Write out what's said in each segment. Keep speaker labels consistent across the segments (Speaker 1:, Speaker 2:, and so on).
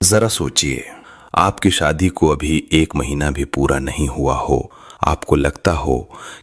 Speaker 1: जरा सोचिए, आपकी शादी को अभी 1 महीना भी पूरा नहीं हुआ हो। आपको लगता हो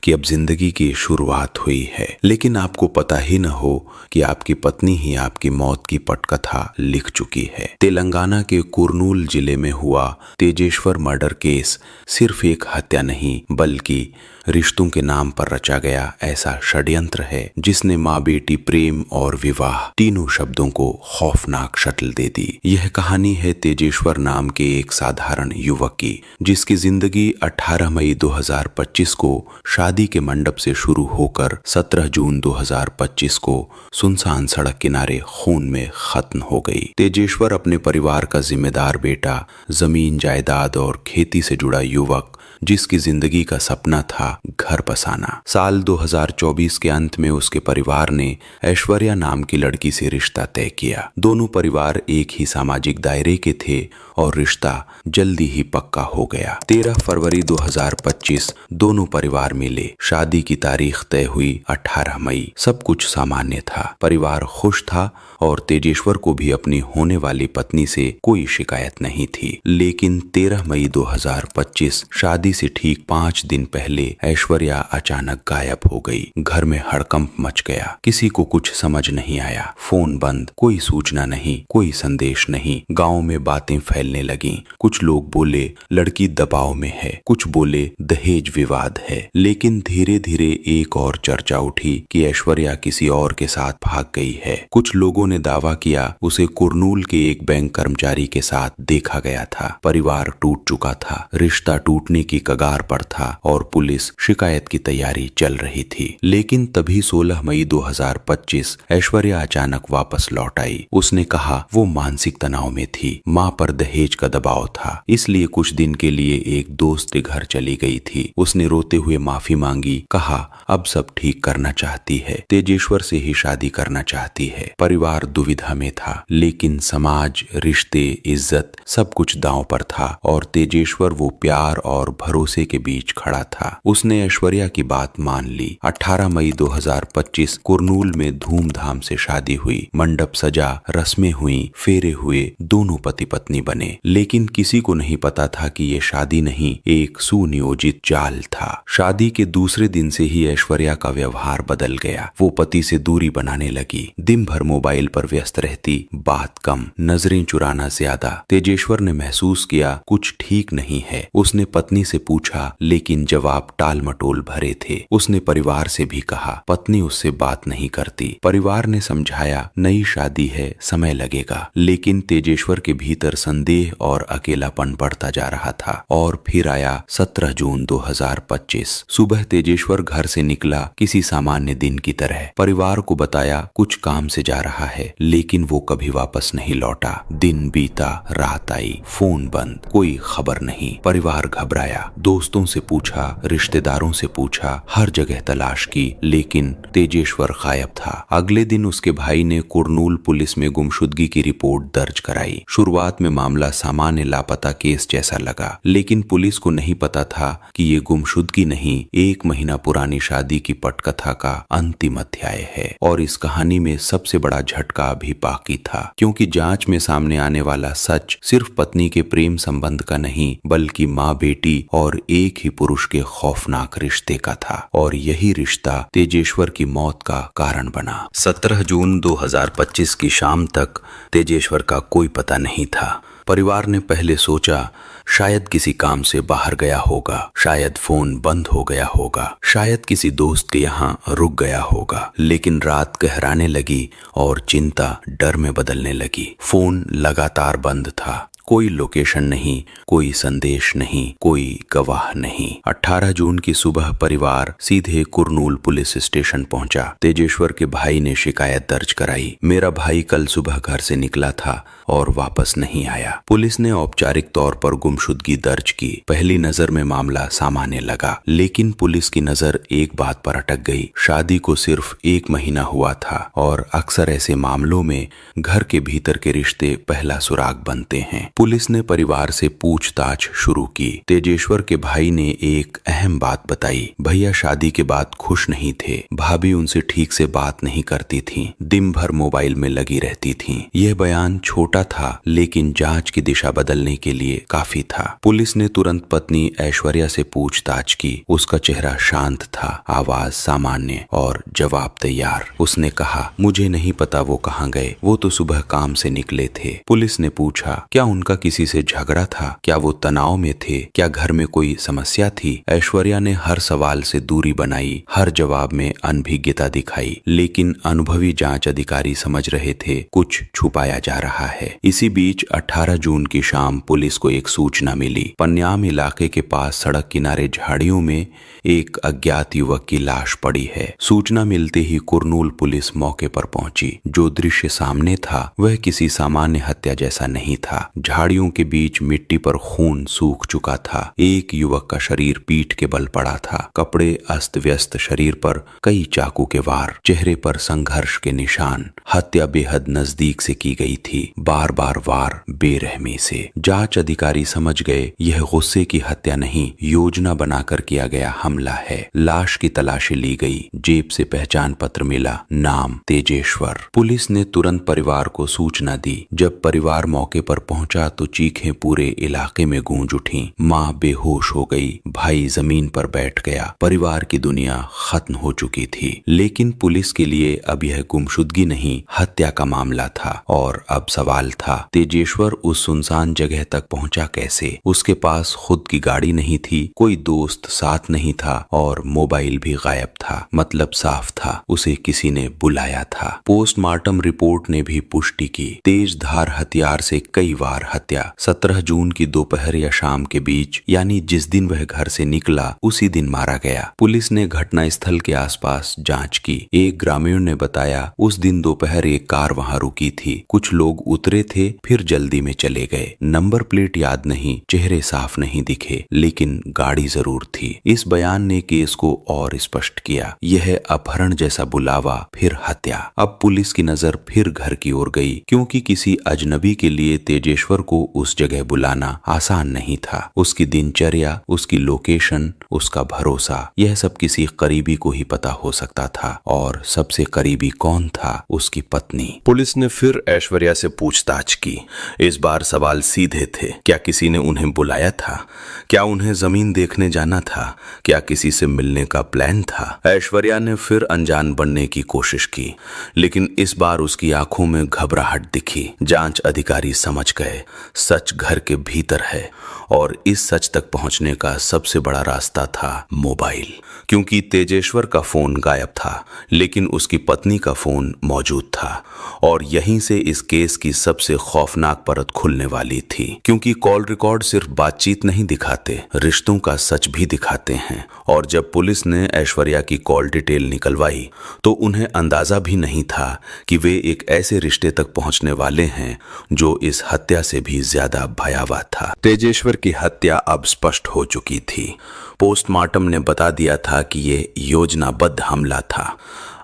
Speaker 1: कि अब जिंदगी की शुरुआत हुई है, लेकिन आपको पता ही न हो कि आपकी पत्नी ही आपकी मौत की पटकथा लिख चुकी है। तेलंगाना के कुर्नूल जिले में हुआ तेजेश्वर मर्डर केस सिर्फ एक हत्या नहीं, बल्कि रिश्तों के नाम पर रचा गया ऐसा षड्यंत्र है जिसने माँ बेटी, प्रेम और विवाह तीनों शब्दों को खौफनाक शक्ल दे दी। यह कहानी है तेजेश्वर नाम के एक साधारण युवक की, जिसकी जिंदगी 18 मई 2025 को शादी के मंडप से शुरू होकर 17 जून 2025 को सुनसान सड़क किनारे खून में खत्म हो गई। तेजेश्वर अपने परिवार का जिम्मेदार बेटा, जमीन जायदाद और खेती से जुड़ा युवक, जिसकी जिंदगी का सपना था घर बसाना। साल 2024 के अंत में उसके परिवार ने ऐश्वर्या नाम की लड़की से रिश्ता तय किया। दोनों परिवार एक ही सामाजिक दायरे के थे और रिश्ता जल्दी ही पक्का हो गया। 13 फरवरी 2025 दोनों परिवार मिले। शादी की तारीख तय हुई 18 मई। सब कुछ सामान्य था, परिवार खुश था और तेजेश्वर को भी अपनी होने वाली पत्नी से कोई शिकायत नहीं थी। लेकिन 13 मई 2025 शादी से ठीक 5 दिन पहले ऐश्वर्या अचानक गायब हो गई। घर में हड़कंप मच गया। किसी को कुछ समझ नहीं आया। फोन बंद, कोई सूचना नहीं, कोई संदेश नहीं। गांव में बातें फैलने लगीं। कुछ लोग बोले लड़की दबाव में है, कुछ बोले दहेज विवाद है। लेकिन धीरे धीरे एक और चर्चा उठी कि ऐश्वर्या किसी और के साथ भाग गई है। कुछ लोगों ने दावा किया उसे कुर्नूल के एक बैंक कर्मचारी के साथ देखा गया था। परिवार टूट चुका था, रिश्ता टूटने की कगार पर था और पुलिस शिकायत की तैयारी चल रही थी। लेकिन तभी 16 मई 2025 ऐश्वर्या अचानक वापस लौट आई। उसने कहा वो मानसिक तनाव में थी, मां पर दहेज का दबाव था, इसलिए कुछ दिन के लिए एक दोस्त के घर चली गई थी। उसने रोते हुए माफी मांगी, कहा अब सब ठीक करना चाहती है, तेजेश्वर से ही शादी करना चाहती है। परिवार दुविधा में था, लेकिन समाज, रिश्ते, इज्जत सब कुछ दांव पर था और तेजेश्वर वो प्यार और भरोसे के बीच खड़ा था। उसने ऐश्वर्या की बात मान ली। 18 मई 2025 कुर्नूल में धूमधाम से शादी हुई। मंडप सजा, रस्में हुई, फेरे हुए, दोनों पति पत्नी बने। लेकिन किसी को नहीं पता था कि ये शादी नहीं, एक सुनियोजित जाल था। शादी के दूसरे दिन से ही ऐश्वर्या का व्यवहार बदल गया। वो पति से दूरी बनाने लगी, दिन भर मोबाइल पर व्यस्त रहती, बात कम, नजरें चुराना ज्यादा। तेजेश्वर ने महसूस किया कुछ ठीक नहीं है। उसने पत्नी से पूछा, लेकिन जवाब टाल मटोल भरे थे। उसने परिवार से भी कहा, पत्नी उससे बात नहीं करती। परिवार ने समझाया नई शादी है, समय लगेगा। लेकिन तेजेश्वर के भीतर संदेह और अकेलापन बढ़ता जा रहा था। और फिर आया 17 जून 2025। सुबह तेजेश्वर घर से निकला किसी सामान्य दिन की तरह। परिवार को बताया कुछ काम से जा रहा है, लेकिन वो कभी वापस नहीं लौटा। दिन बीता, रात आई, फोन बंद, कोई खबर नहीं। परिवार घबराया, दोस्तों से पूछा, रिश्तेदारों से पूछा, हर जगह तलाश की, लेकिन तेजेश्वर गायब था। अगले दिन उसके भाई ने कुर्नूल पुलिस में गुमशुदगी की रिपोर्ट दर्ज कराई। शुरुआत में मामला सामान्य लापता केस जैसा लगा, लेकिन पुलिस को नहीं पता था कि ये गुमशुदगी नहीं, 1 महीना पुरानी शादी की पटकथा का अंतिम अध्याय है। और इस कहानी में सबसे बड़ा झटका अभी बाकी था, क्योंकि जांच में सामने आने वाला सच सिर्फ पत्नी के प्रेम संबंध का नहीं, बल्कि माँ बेटी और एक ही पुरुष के खौफनाक रिश्ते का था। और यही रिश्ता तेजेश्वर की मौत का कारण बना। 17 जून 2025 की शाम तक तेजेश्वर का कोई पता नहीं था। परिवार ने पहले सोचा शायद किसी काम से बाहर गया होगा, शायद फोन बंद हो गया होगा, शायद किसी दोस्त के यहाँ रुक गया होगा। लेकिन रात गहराने लगी और चिंता डर में बदलने लगी। फोन लगातार बंद था, कोई लोकेशन नहीं, कोई संदेश नहीं, कोई गवाह नहीं। 18 जून की सुबह परिवार सीधे कुर्नूल पुलिस स्टेशन पहुंचा। तेजेश्वर के भाई ने शिकायत दर्ज कराई, मेरा भाई कल सुबह घर से निकला था और वापस नहीं आया। पुलिस ने औपचारिक तौर पर गुमशुदगी दर्ज की। पहली नजर में मामला सामान्य लगा, लेकिन पुलिस की नजर एक बात पर अटक गई, शादी को सिर्फ 1 महीना हुआ था और अक्सर ऐसे मामलों में घर के भीतर के रिश्ते पहला सुराग बनते हैं। पुलिस ने परिवार से पूछताछ शुरू की। तेजेश्वर के भाई ने एक अहम बात बताई, भैया शादी के बाद खुश नहीं थे, भाभी उनसे ठीक से बात नहीं करती थी, दिन भर मोबाइल में लगी रहती थी। यह बयान छोटा छोटा था लेकिन जांच की दिशा बदलने के लिए काफी था। पुलिस ने तुरंत पत्नी ऐश्वर्या से पूछताछ की। उसका चेहरा शांत था, आवाज सामान्य और जवाब तैयार। उसने कहा, मुझे नहीं पता वो कहाँ गए, वो तो सुबह काम से निकले थे। पुलिस ने पूछा, क्या उनका किसी से झगड़ा था? क्या वो तनाव में थे? क्या घर में कोई समस्या थी? ऐश्वर्या ने हर सवाल से दूरी बनाई, हर जवाब में अनभिज्ञता दिखाई। लेकिन अनुभवी जांच अधिकारी समझ रहे थे कुछ छुपाया जा रहा है। इसी बीच 18 जून की शाम पुलिस को एक सूचना मिली। पन्याम इलाके के पास सड़क किनारे झाड़ियों में एक अज्ञात युवक की लाश पड़ी है। सूचना मिलते ही कुरनूल पुलिस मौके पर पहुंची। जो दृश्य सामने था वह किसी सामान्य हत्या जैसा नहीं था। झाड़ियों के बीच मिट्टी पर खून सूख चुका था। एक युवक का शरीर पीठ के बल पड़ा था, कपड़े अस्त व्यस्त, शरीर पर कई चाकू के वार, चेहरे पर संघर्ष के निशान। हत्या बेहद नजदीक से की गई थी, बार बार वार बेरहमी से। जांच अधिकारी समझ गए यह गुस्से की हत्या नहीं, योजना बनाकर किया गया हमला है। लाश की तलाशी ली गई, जेब से पहचान पत्र मिला, नाम तेजेश्वर। पुलिस ने तुरंत परिवार को सूचना दी। जब परिवार मौके पर पहुंचा तो चीखें पूरे इलाके में गूंज उठी। माँ बेहोश हो गई, भाई जमीन पर बैठ गया। परिवार की दुनिया खत्म हो चुकी थी। लेकिन पुलिस के लिए अब यह गुमशुदगी नहीं, हत्या का मामला था। और अब सवाल था, तेजेश्वर उस सुनसान जगह तक पहुंचा कैसे? उसके पास खुद की गाड़ी नहीं थी, कोई दोस्त साथ नहीं था और मोबाइल भी गायब था। मतलब साफ था, उसे किसी ने बुलाया था। पोस्टमार्टम रिपोर्ट ने भी पुष्टि की, तेज धार हथियार से कई बार हत्या। 17 जून की दोपहर या शाम के बीच, यानी जिस दिन वह घर से निकला उसी दिन मारा गया। पुलिस ने घटना स्थल के आसपास जांच की। एक ग्रामीण ने बताया, उस दिन दोपहर एक कार वहां रुकी थी। कुछ लोग उतरे थे, फिर जल्दी में चले गए। नंबर प्लेट याद नहीं, चेहरे साफ नहीं दिखे, लेकिन गाड़ी जरूर थी। इस बयान ने केस को और स्पष्ट किया। यह अपहरण जैसा बुलावा, फिर हत्या। अब पुलिस की नजर फिर घर की ओर गई, क्योंकि किसी अजनबी के लिए तेजेश्वर को उस जगह बुलाना आसान नहीं था। उसकी दिनचर्या, उसकी लोकेशन, उसका भरोसा, यह सब किसी करीबी को ही पता हो सकता था। और सबसे करीबी कौन था? उसकी पत्नी। पुलिस ने फिर ऐश्वर्या से पूछताछ की। इस बार सवाल सीधे थे। क्या किसी ने उन्हें बुलाया था? क्या उन्हें जमीन देखने जाना था? क्या किसी से मिलने का प्लान था? ऐश्वर्या ने फिर अनजान बनने की कोशिश की, लेकिन इस बार उसकी आंखों में घबराहट दिखी। जांच अधिकारी समझ गए, सच घर के भीतर है और इस सच तक पहुंचने का सबसे बड़ा रास्ता था मोबाइल। क्योंकि तेजेश्वर का फोन गायब था, लेकिन उसकी पत्नी का फोन मौजूद था। और यहीं से इस केस की सबसे खौफनाक परत खुलने वाली थी। क्योंकि कॉल रिकॉर्ड सिर्फ बातचीत नहीं दिखाते, रिश्तों का सच भी दिखाते हैं। और जब पुलिस ने ऐश्वर्या की कॉल डिटेल निकलवाई तो उन्हें अंदाजा भी नहीं था कि वे एक ऐसे रिश्ते तक पहुंचने वाले हैं जो इस हत्या से भी ज्यादा भयावह था। तेजेश्वर की हत्या अब स्पष्ट हो चुकी थी। पोस्टमार्टम ने बता दिया था कि ये योजनाबद्ध हमला था।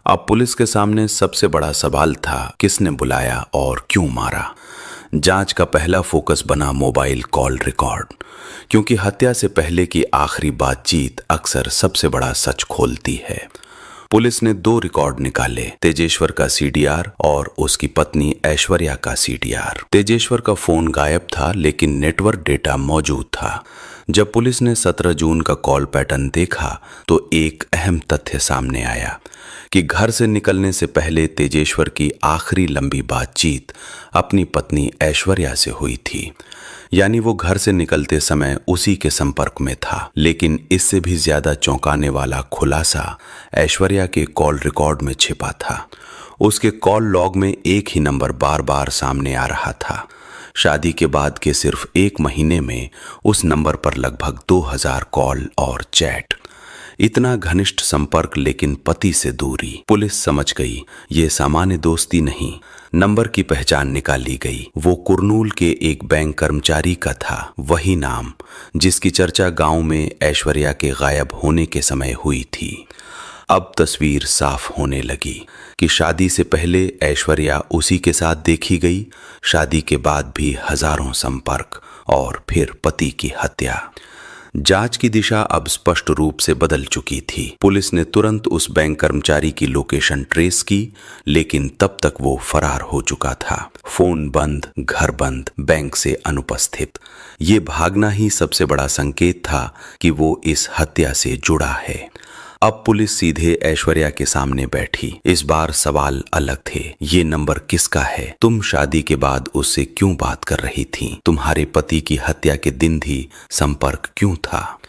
Speaker 1: अब पुलिस के सामने सबसे बड़ा सवाल था, किसने बुलाया और क्यों मारा? जांच का पहला फोकस बना मोबाइल कॉल रिकॉर्ड, क्योंकि हत्या से पहले की आखिरी बातचीत अक्सर सबसे बड़ा सच खोलती है। पुलिस ने 2 रिकॉर्ड निकाले, तेजेश्वर का सीडीआर और उसकी पत्नी ऐश्वर्या का सीडीआर। तेजेश्वर का फोन गायब था, लेकिन नेटवर्क डेटा मौजूद था। जब पुलिस ने 17 जून का कॉल पैटर्न देखा तो एक अहम तथ्य सामने आया कि घर से निकलने से पहले तेजेश्वर की आखिरी लंबी बातचीत अपनी पत्नी ऐश्वर्या से हुई थी। यानी वो घर से निकलते समय उसी के संपर्क में था। लेकिन इससे भी ज्यादा चौंकाने वाला खुलासा ऐश्वर्या के कॉल रिकॉर्ड में छिपा था। उसके कॉल लॉग में एक ही नंबर बार बार सामने आ रहा था। शादी के बाद के सिर्फ 1 महीने में उस नंबर पर लगभग 2000 कॉल और चैट। इतना घनिष्ठ संपर्क, लेकिन पति से दूरी। पुलिस समझ गई ये सामान्य दोस्ती नहीं। नंबर की पहचान निकाली गई। वो कुरनूल के एक बैंक कर्मचारी का था, वही नाम जिसकी चर्चा गांव में ऐश्वर्या के गायब होने के समय हुई थी। अब तस्वीर साफ होने लगी कि शादी से पहले ऐश्वर्या उसी के साथ देखी गई, शादी के बाद भी हजारों संपर्क और फिर पति की हत्या। जांच की दिशा अब स्पष्ट रूप से बदल चुकी थी। पुलिस ने तुरंत उस बैंक कर्मचारी की लोकेशन ट्रेस की, लेकिन तब तक वो फरार हो चुका था। फोन बंद, घर बंद, बैंक से अनुपस्थित। ये भागना ही सबसे बड़ा संकेत था कि वो इस हत्या से जुड़ा है। अब पुलिस सीधे ऐश्वर्या के सामने बैठी। इस बार सवाल अलग थे। ये नंबर किसका है? तुम शादी के बाद उससे क्यों बात कर रही थी? तुम्हारे पति की हत्या के दिन भी संपर्क क्यों था?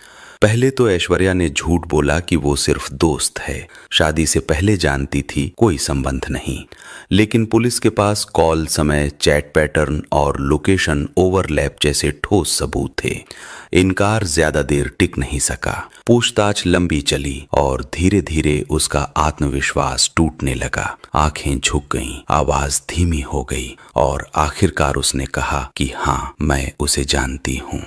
Speaker 1: पहले तो ऐश्वर्या ने झूठ बोला कि वो सिर्फ दोस्त है, शादी से पहले जानती थी, कोई संबंध नहीं। लेकिन पुलिस के पास कॉल समय, चैट पैटर्न और लोकेशन ओवरलैप जैसे ठोस सबूत थे। इनकार ज्यादा देर टिक नहीं सका। पूछताछ लंबी चली और धीरे धीरे उसका आत्मविश्वास टूटने लगा। आंखें झुक गईं, आवाज धीमी हो गई और आखिरकार उसने कहा कि हाँ, मैं उसे जानती हूँ।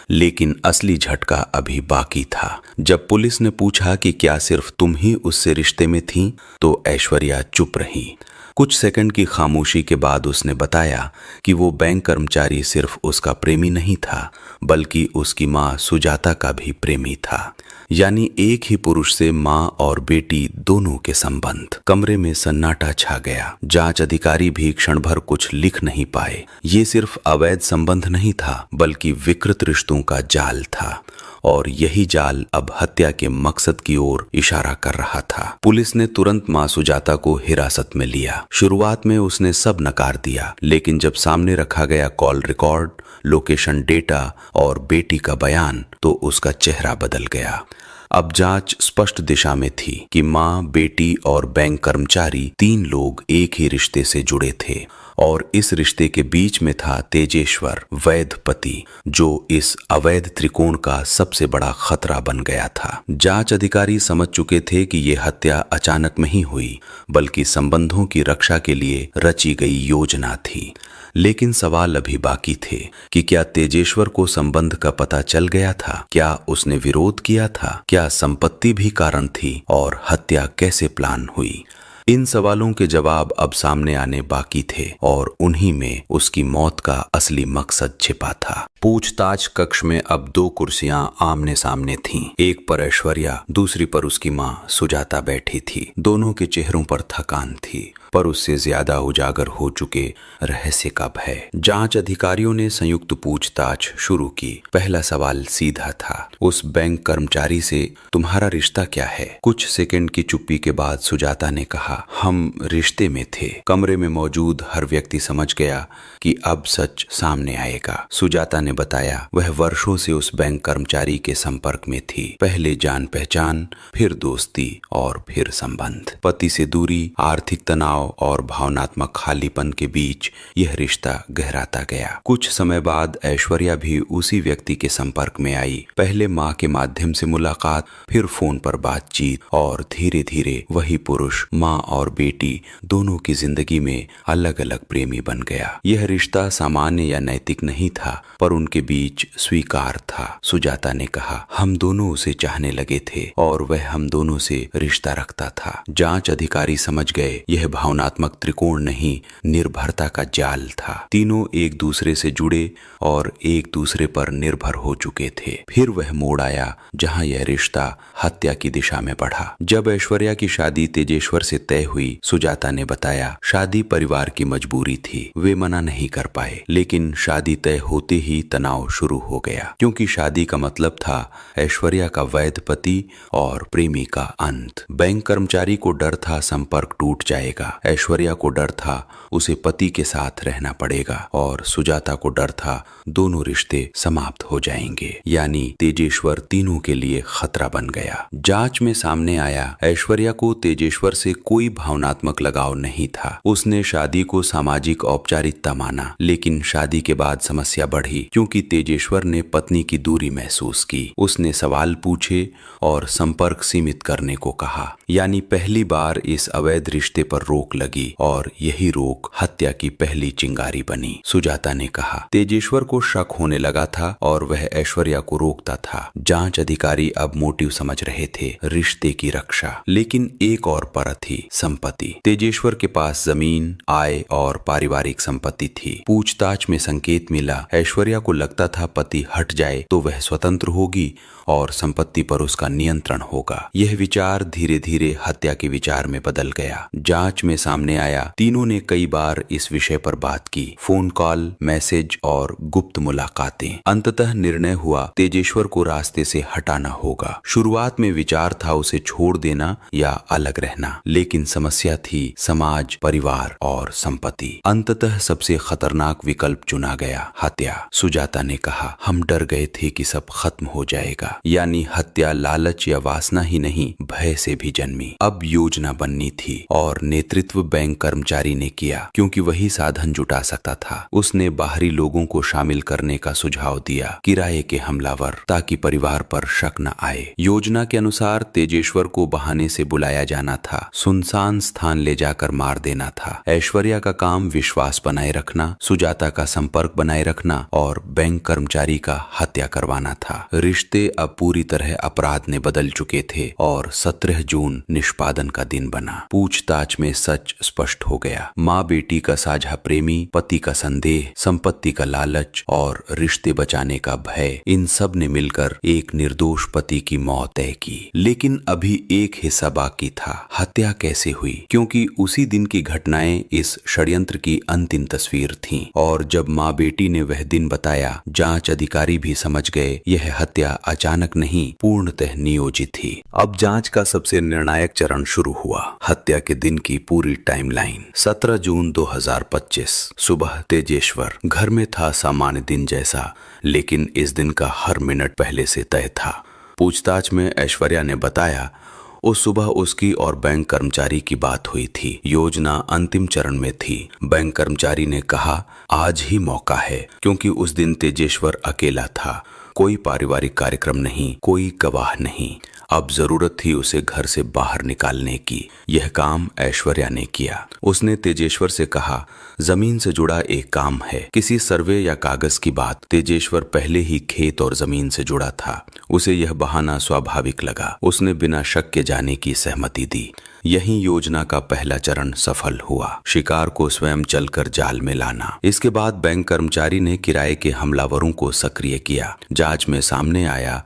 Speaker 1: लेकिन असली झटका अभी बाकी था। जब पुलिस ने पूछा कि क्या सिर्फ तुम ही उससे रिश्ते में थीं, तो ऐश्वर्या चुप रही। कुछ सेकंड की खामोशी के बाद उसने बताया कि वो बैंक कर्मचारी सिर्फ उसका प्रेमी नहीं था, बल्कि उसकी माँ सुजाता का भी प्रेमी था। यानी एक ही पुरुष से माँ और बेटी दोनों के संबंध। कमरे में सन्नाटा छा गया। जांच अधिकारी भी क्षण भर कुछ लिख नहीं पाए। ये सिर्फ अवैध संबंध नहीं था, बल्कि विकृत रिश्तों का जाल था, और यही जाल अब हत्या के मकसद की ओर इशारा कर रहा था। पुलिस ने तुरंत मां सुजाता को हिरासत में लिया। शुरुआत में उसने सब नकार दिया, लेकिन जब सामने रखा गया कॉल रिकॉर्ड, लोकेशन डेटा और बेटी का बयान, तो उसका चेहरा बदल गया। अब जांच स्पष्ट दिशा में थी कि मां, बेटी और बैंक कर्मचारी, तीन लोग एक ही रिश्ते से जुड़े थे, और इस रिश्ते के बीच में था तेजेश्वर, वैध पति, जो इस अवैध त्रिकोण का सबसे बड़ा खतरा बन गया था। जांच अधिकारी समझ चुके थे कि ये हत्या अचानक नहीं हुई, बल्कि संबंधों की रक्षा के लिए रची गई योजना थी। लेकिन सवाल अभी बाकी थे कि क्या तेजेश्वर को संबंध का पता चल गया था? क्या उसने विरोध किया था? क्या संपत्ति भी कारण थी? और हत्या कैसे प्लान हुई? इन सवालों के जवाब अब सामने आने बाकी थे, और उन्हीं में उसकी मौत का असली मकसद छिपा था। पूछताछ कक्ष में अब दो कुर्सियां आमने सामने थीं। एक पर ऐश्वर्या, दूसरी पर उसकी मां सुजाता बैठी थी। दोनों के चेहरों पर थकान थी, पर उससे ज्यादा उजागर हो चुके रहस्य का भय। जांच अधिकारियों ने संयुक्त पूछताछ शुरू की। पहला सवाल सीधा था, उस बैंक कर्मचारी से तुम्हारा रिश्ता क्या है? कुछ सेकंड की चुप्पी के बाद सुजाता ने कहा, हम रिश्ते में थे। कमरे में मौजूद हर व्यक्ति समझ गया कि अब सच सामने आएगा। सुजाता ने बताया, वह वर्षों से उस बैंक कर्मचारी के संपर्क में थी। पहले जान पहचान, फिर दोस्ती और फिर संबंध। पति से दूरी, आर्थिक तनाव और भावनात्मक खालीपन के बीच यह रिश्ता गहराता गया। कुछ समय बाद ऐश्वर्या भी उसी व्यक्ति के संपर्क में आई। पहले माँ के माध्यम से मुलाकात, फिर फोन पर बातचीत, और धीरे धीरे वही पुरुष माँ और बेटी दोनों की जिंदगी में अलग अलग प्रेमी बन गया। यह रिश्ता सामान्य या नैतिक नहीं था, पर उनके बीच स्वीकार था। सुजाता ने कहा, हम दोनों उसे चाहने लगे थे और वह हम दोनों से रिश्ता रखता था। जांच अधिकारी समझ गए, यह भावनात्मक त्रिकोण नहीं, निर्भरता का जाल था। तीनों एक दूसरे से जुड़े और एक दूसरे पर निर्भर हो चुके थे। फिर वह मोड़ आया जहां यह रिश्ता हत्या की दिशा में बढ़ा। जब ऐश्वर्या की शादी तेजेश्वर से तय हुई, सुजाता ने बताया, शादी परिवार की मजबूरी थी, वे मना नहीं कर पाए। लेकिन शादी तय होते ही तनाव शुरू हो गया, क्योंकि शादी का मतलब था ऐश्वर्या का वैध पति और प्रेमी का अंत। बैंक कर्मचारी को डर था संपर्क टूट जाएगा, ऐश्वर्या को डर था उसे पति के साथ रहना पड़ेगा, और सुजाता को डर था दोनों रिश्ते समाप्त हो जाएंगे। यानी तेजेश्वर तीनों के लिए खतरा बन गया। जांच में सामने आया, ऐश्वर्या को तेजेश्वर से कोई भावनात्मक लगाव नहीं था। उसने शादी को सामाजिक औपचारिकता माना, लेकिन शादी के बाद समस्या बढ़ी, क्योंकि तेजेश्वर ने पत्नी की दूरी महसूस की। उसने सवाल पूछे और संपर्क सीमित करने को कहा। यानी पहली बार इस अवैध रिश्ते पर रोक रोक लगी और यही रोक हत्या की पहली चिंगारी बनी। सुजाता ने कहा। तेजेश्वर को शक होने लगा था और वह ऐश्वर्या को रोकता था। जांच अधिकारी अब मोटिव समझ रहे थे, रिश्ते की रक्षा। लेकिन एक और परत थी, संपत्ति। तेजेश्वर के पास जमीन, आय और पारिवारिक संपत्ति थी। पूछताछ में संकेत मिला, ऐश्वर्या को लगता था पति हट जाए तो वह स्वतंत्र होगी और संपत्ति पर उसका नियंत्रण होगा। यह विचार धीरे धीरे हत्या के विचार में बदल गया। जांच में सामने आया, तीनों ने कई बार इस विषय पर बात की, फोन कॉल, मैसेज और गुप्त मुलाकातें। अंततः निर्णय हुआ तेजेश्वर को रास्ते से हटाना होगा। शुरुआत में विचार था उसे छोड़ देना या अलग रहना, लेकिन समस्या थी समाज, परिवार और संपत्ति। अंततः सबसे खतरनाक विकल्प चुना गया, हत्या। सुजाता ने कहा, हम डर गए थे कि सब खत्म हो जाएगा। यानी हत्या लालच या वासना ही नहीं, भय से भी जन्मी। अब योजना बननी थी और नेतृत्व बैंक कर्मचारी ने किया, क्योंकि वही साधन जुटा सकता था। उसने बाहरी लोगों को शामिल करने का सुझाव दिया, किराए के हमलावर, ताकि परिवार पर शक न आए। योजना के अनुसार तेजेश्वर को बहाने से बुलाया जाना था, सुनसान स्थान ले जाकर मार देना था। ऐश्वर्या का काम विश्वास बनाए रखना, सुजाता का संपर्क बनाए रखना और बैंक कर्मचारी का हत्या करवाना था। रिश्ते अब पूरी तरह अपराध ने बदल चुके थे और 17 जून निष्पादन का दिन बना। पूछताछ में सच स्पष्ट हो गया। माँ बेटी का साझा प्रेमी, पति का संदेह, संपत्ति का लालच और रिश्ते बचाने का भय, इन सब ने मिलकर एक निर्दोष पति की मौत तय की। लेकिन अभी एक हिस्सा बाकी था, हत्या कैसे हुई? क्योंकि उसी दिन की घटनाएं इस षड्यंत्र की अंतिम तस्वीर थीं। और जब माँ बेटी ने वह दिन बताया, जांच अधिकारी भी समझ गए यह हत्या अचानक नहीं, पूर्णतः नियोजित थी। अब जांच का सबसे निर्णायक चरण शुरू हुआ। हत्या के दिन की पूरी टाइमलाइन। 17 जून 2025 सुबह तेजेश्वर घर में था, सामान्य दिन जैसा, लेकिन इस दिन का हर मिनट पहले से तय था। पूछताछ में ऐश्वर्या ने बताया, उस सुबह उसकी और बैंक कर्मचारी की बात हुई थी। योजना अंतिम चरण में थी। बैंक कर्मचारी ने कहा, आज ही मौका है, क्योंकि उस दिन तेजेश्वर अकेला था। कोई पारिवारिक कार्यक्रम नहीं, कोई गवाह नहीं। अब जरूरत थी उसे घर से बाहर निकालने की। यह काम ऐश्वर्या ने किया। उसने तेजेश्वर से कहा, जमीन से जुड़ा एक काम है, किसी सर्वे या कागज की बात। तेजेश्वर पहले ही खेत और जमीन से जुड़ा था। उसे यह बहाना स्वाभाविक लगा। उसने बिना शक के जाने की सहमति दी। यही योजना का पहला चरण सफल हुआ, शिकार को स्वयं चलकर जाल में लाना। इसके बाद बैंक कर्मचारी ने किराए के हमलावरों को सक्रिय किया। जांच में सामने आया,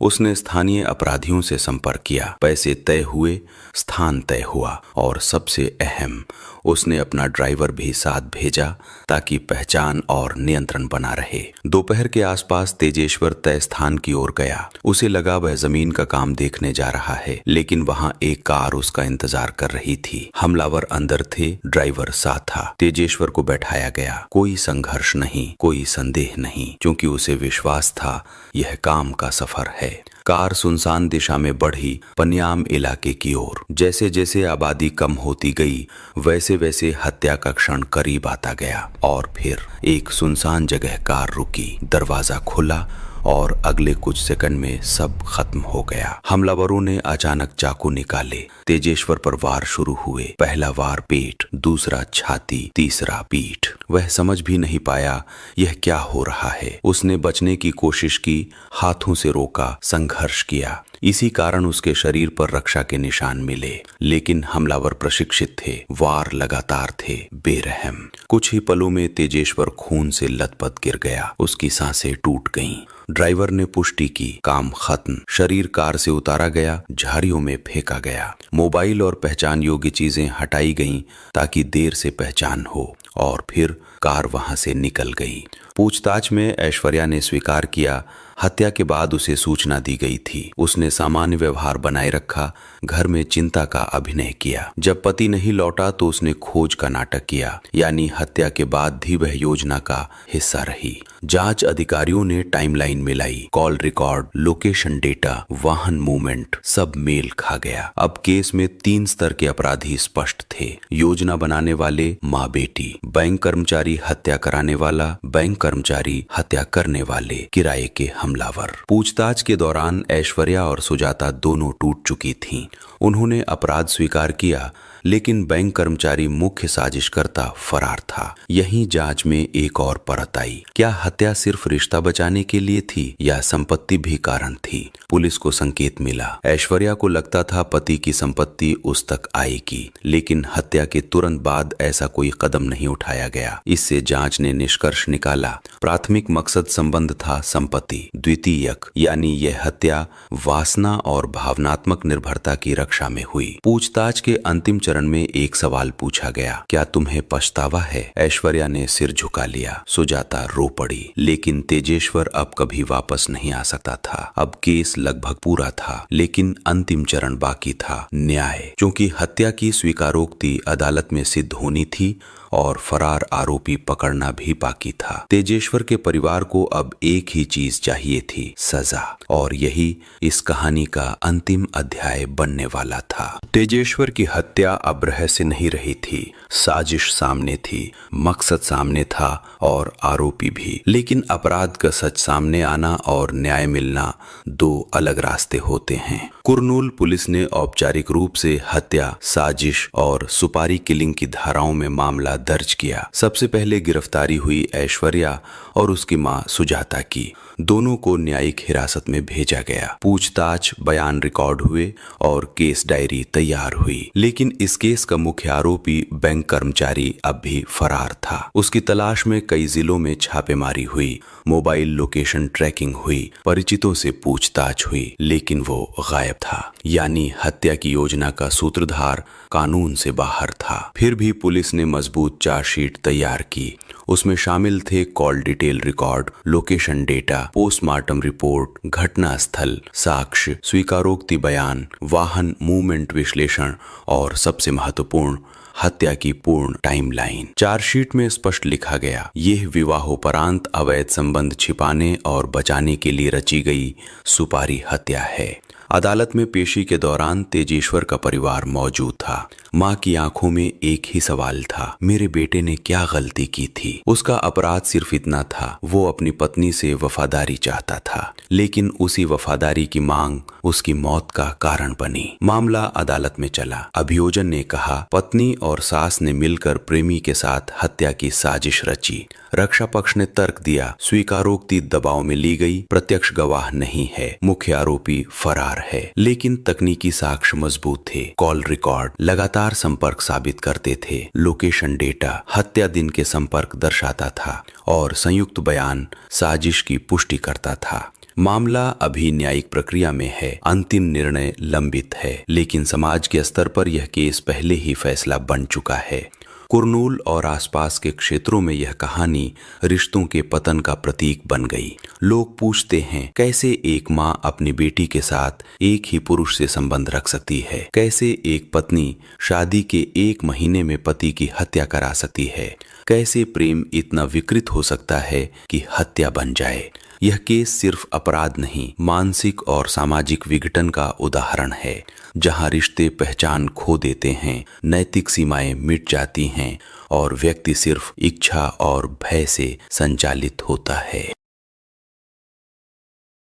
Speaker 1: उसने स्थानीय अपराधियों से संपर्क किया। पैसे तय हुए, स्थान तय हुआ और सबसे अहम, उसने अपना ड्राइवर भी साथ भेजा ताकि पहचान और नियंत्रण बना रहे। दोपहर के आसपास तेजेश्वर तय स्थान की ओर गया। उसे लगा वह जमीन का काम देखने जा रहा है, लेकिन वहां एक कार उसका इंतजार कर रही थी। हमलावर अंदर थे, ड्राइवर साथ था। तेजेश्वर को बैठाया गया। कोई संघर्ष नहीं, कोई संदेह नहीं, क्योंकि उसे विश्वास था यह काम का सफर है। कार सुनसान दिशा में बढ़ी, पन्याम इलाके की ओर। जैसे जैसे आबादी कम होती गई, वैसे वैसे हत्या का क्षण करीब आता गया। और फिर एक सुनसान जगह कार रुकी, दरवाजा खुला और अगले कुछ सेकंड में सब खत्म हो गया। हमलावरों ने अचानक चाकू निकाले। तेजेश्वर पर वार शुरू हुए। पहला वार पेट, दूसरा छाती, तीसरा पीठ। वह समझ भी नहीं पाया यह क्या हो रहा है। उसने बचने की कोशिश की, हाथों से रोका, संघर्ष किया। इसी कारण उसके शरीर पर रक्षा के निशान मिले। लेकिन हमलावर प्रशिक्षित थे, वार लगातार थे, बेरहम। कुछ ही पलों में तेजेश्वर खून से लथपथ गिर गया। उसकी सांसें टूट गईं। ड्राइवर ने पुष्टि की, काम खत्म। शरीर कार से उतारा गया, झाड़ियों में फेंका गया। मोबाइल और पहचान योग्य चीजें हटाई गईं ताकि देर से पहचान हो। और फिर कार वहां से निकल गई। पूछताछ में ऐश्वर्या ने स्वीकार किया, हत्या के बाद उसे सूचना दी गई थी। उसने सामान्य व्यवहार बनाए रखा, घर में चिंता का अभिनय किया। जब पति नहीं लौटा तो उसने खोज का नाटक किया, यानी हत्या के बाद भी वह योजना का हिस्सा रही। जांच अधिकारियों ने टाइमलाइन मिलाई, कॉल रिकॉर्ड, लोकेशन डेटा, वाहन मूवमेंट, सब मेल खा गया। अब केस में 3 स्तर के अपराधी स्पष्ट थे। योजना बनाने वाले माँ बेटी, बैंक कर्मचारी हत्या कराने वाला, बैंक कर्मचारी हत्या करने वाले, किराए के हमलावर। पूछताछ के दौरान ऐश्वर्या और सुजाता दोनों टूट चुकी थीं। उन्होंने अपराध स्वीकार किया, लेकिन बैंक कर्मचारी मुख्य साजिशकर्ता फरार था। यहीं जांच में एक और परत आई। क्या हत्या सिर्फ रिश्ता बचाने के लिए थी या संपत्ति भी कारण थी? पुलिस को संकेत मिला। ऐश्वर्या को लगता था पति की संपत्ति उस तक आएगी, लेकिन हत्या के तुरंत बाद ऐसा कोई कदम नहीं उठाया गया। इससे जांच ने निष्कर्ष निकाला, प्राथमिक मकसद संबंध था संपत्ति, द्वितीयक यानी यह हत्या वासना और भावनात्मक निर्भरता की रक्षा में हुई। पूछताछ के अंतिम चरण में एक सवाल पूछा गया, क्या तुम्हें पछतावा है? ऐश्वर्या ने सिर झुका लिया। सुजाता रो पड़ी। लेकिन तेजेश्वर अब कभी वापस नहीं आ सकता था। अब केस लगभग पूरा था, लेकिन अंतिम चरण बाकी था, न्याय। क्योंकि हत्या की स्वीकारोक्ति अदालत में सिद्ध होनी थी और फरार आरोपी पकड़ना भी बाकी था। तेजेश्वर के परिवार को अब एक ही चीज चाहिए थी, सजा। और यही इस कहानी का अंतिम अध्याय बनने वाला था। तेजेश्वर की हत्या अब रहस्य नहीं रही थी, साजिश सामने थी, मकसद सामने था और आरोपी भी। लेकिन अपराध का सच सामने आना और न्याय मिलना दो अलग रास्ते होते हैं। कुरनूल पुलिस ने औपचारिक रूप से हत्या, साजिश और सुपारी किलिंग की धाराओं में मामला दर्ज किया। सबसे पहले गिरफ्तारी हुई ऐश्वर्या और उसकी मां सुजाता की। दोनों को न्यायिक हिरासत में भेजा गया। पूछताछ, बयान रिकॉर्ड हुए और केस डायरी तैयार हुई। लेकिन इस केस का मुख्य आरोपी बैंक कर्मचारी अब भी फरार था। उसकी तलाश में कई जिलों में छापेमारी हुई, मोबाइल लोकेशन ट्रैकिंग हुई, परिचितों से पूछताछ हुई, लेकिन वो गायब था। यानी हत्या की योजना का सूत्रधार कानून से बाहर था। फिर भी पुलिस ने मजबूत चार्जशीट तैयार की। उसमें शामिल थे call detail record, location data, postmortem report, घटना स्थल, साक्ष्य, स्वीकारोक्ति बयान, वाहन मूवमेंट विश्लेषण और सबसे महत्वपूर्ण, हत्या की पूर्ण टाइमलाइन। चार्जशीट में स्पष्ट लिखा गया, यह विवाहोपरांत अवैध संबंध छिपाने और बचाने के लिए रची गई सुपारी हत्या है। अदालत में पेशी के दौरान तेजेश्वर का परिवार मौजूद था। मां की आंखों में एक ही सवाल था, मेरे बेटे ने क्या गलती की थी? उसका अपराध सिर्फ इतना था, वो अपनी पत्नी से वफादारी चाहता था, लेकिन उसी वफादारी की मांग उसकी मौत का कारण बनी। मामला अदालत में चला। अभियोजन ने कहा, पत्नी और सास ने मिलकर प्रेमी के साथ हत्या की साजिश रची। रक्षा पक्ष ने तर्क दिया, स्वीकारोक्ति दबाव में ली गई, प्रत्यक्ष गवाह नहीं है, मुख्य आरोपी फरार है। लेकिन तकनीकी साक्ष्य मजबूत थे। कॉल रिकॉर्ड लगातार संपर्क साबित करते थे, लोकेशन डेटा हत्या दिन के संपर्क दर्शाता था और संयुक्त बयान साजिश की पुष्टि करता था। मामला अभी न्यायिक प्रक्रिया में है, अंतिम निर्णय लंबित है, लेकिन समाज के स्तर पर यह केस पहले ही फैसला बन चुका है। कुरनूल और आसपास के क्षेत्रों में यह कहानी रिश्तों के पतन का प्रतीक बन गई। लोग पूछते हैं, कैसे एक माँ अपनी बेटी के साथ एक ही पुरुष से संबंध रख सकती है? कैसे एक पत्नी शादी के 1 महीने में पति की हत्या करा सकती है? कैसे प्रेम इतना विकृत हो सकता है कि हत्या बन जाए? यह केस सिर्फ अपराध नहीं, मानसिक और सामाजिक विघटन का उदाहरण है, जहां रिश्ते पहचान खो देते हैं, नैतिक सीमाएं मिट जाती हैं और व्यक्ति सिर्फ इच्छा और भय से संचालित होता है।